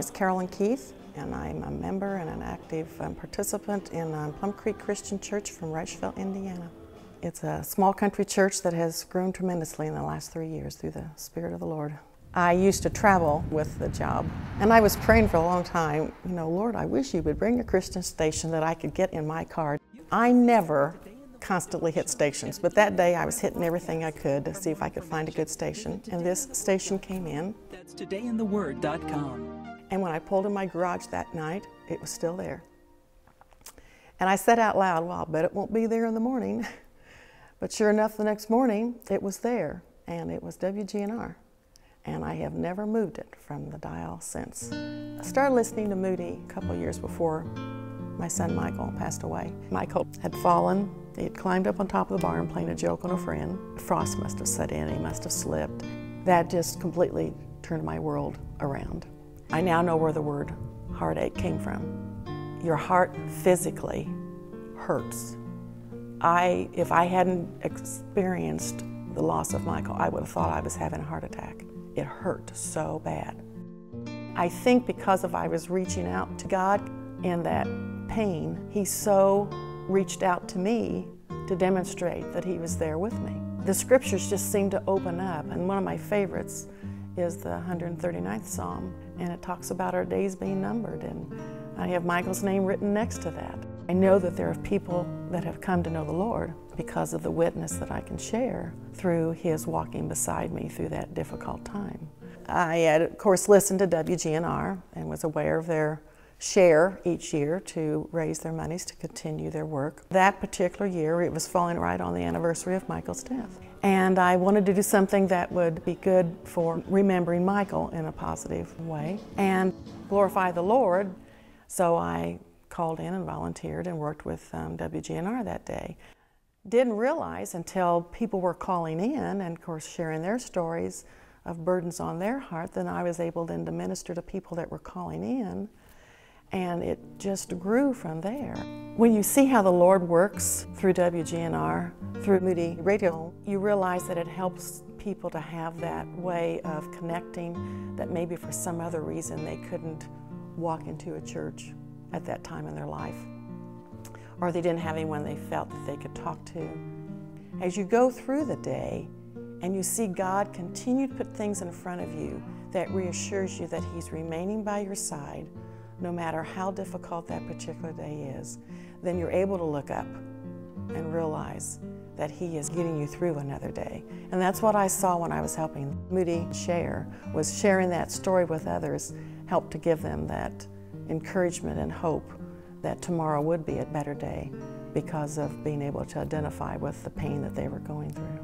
is Carolyn and I'm a member and an active participant in Plum Creek Christian Church from Wrightsville, Indiana. It's a small country church that has grown tremendously in the last 3 years through the Spirit of the Lord. I used to travel with the job, and I was praying for a long time, Lord, I wish you would bring a Christian station that I could get in my car. I never constantly hit stations, but that day I was hitting everything I could to see if I could find a good station, and this station came in. That's todayintheword.com. And when I pulled in my garage that night, it was still there. And I said out loud, well, I'll bet it won't be there in the morning. But sure enough, the next morning, it was there, and it was WGNR. And I have never moved it from the dial since. I started listening to Moody a couple years before my son Michael passed away. Michael had fallen. He had climbed up on top of the barn playing a joke on a friend. Frost must have set in, he must have slipped. That just completely turned my world around. I now know where the word heartache came from. Your heart physically hurts. If I hadn't experienced the loss of Michael, I would have thought I was having a heart attack. It hurt so bad. I think because I was reaching out to God in that pain, He so reached out to me to demonstrate that He was there with me. The scriptures just seemed to open up, and one of my favorites is the 139th Psalm, and it talks about our days being numbered, and I have Michael's name written next to that. I know that there are people that have come to know the Lord because of the witness that I can share through His walking beside me through that difficult time. I had, of course, listened to WGNR and was aware of their share each year to raise their monies to continue their work. That particular year, it was falling right on the anniversary of Michael's death. And I wanted to do something that would be good for remembering Michael in a positive way and glorify the Lord. So I called in and volunteered and worked with WGNR that day. Didn't realize until people were calling in and, of course, sharing their stories of burdens on their heart, then I was able then to minister to people that were calling in. And it just grew from there. When you see how the Lord works through WGNR, through Moody Radio, you realize that it helps people to have that way of connecting that maybe for some other reason they couldn't walk into a church at that time in their life, or they didn't have anyone they felt that they could talk to. As you go through the day and you see God continue to put things in front of you that reassures you that He's remaining by your side, no matter how difficult that particular day is, then you're able to look up and realize that He is getting you through another day. And that's what I saw when I was helping Moody share, was sharing that story with others, helped to give them that encouragement and hope that tomorrow would be a better day because of being able to identify with the pain that they were going through.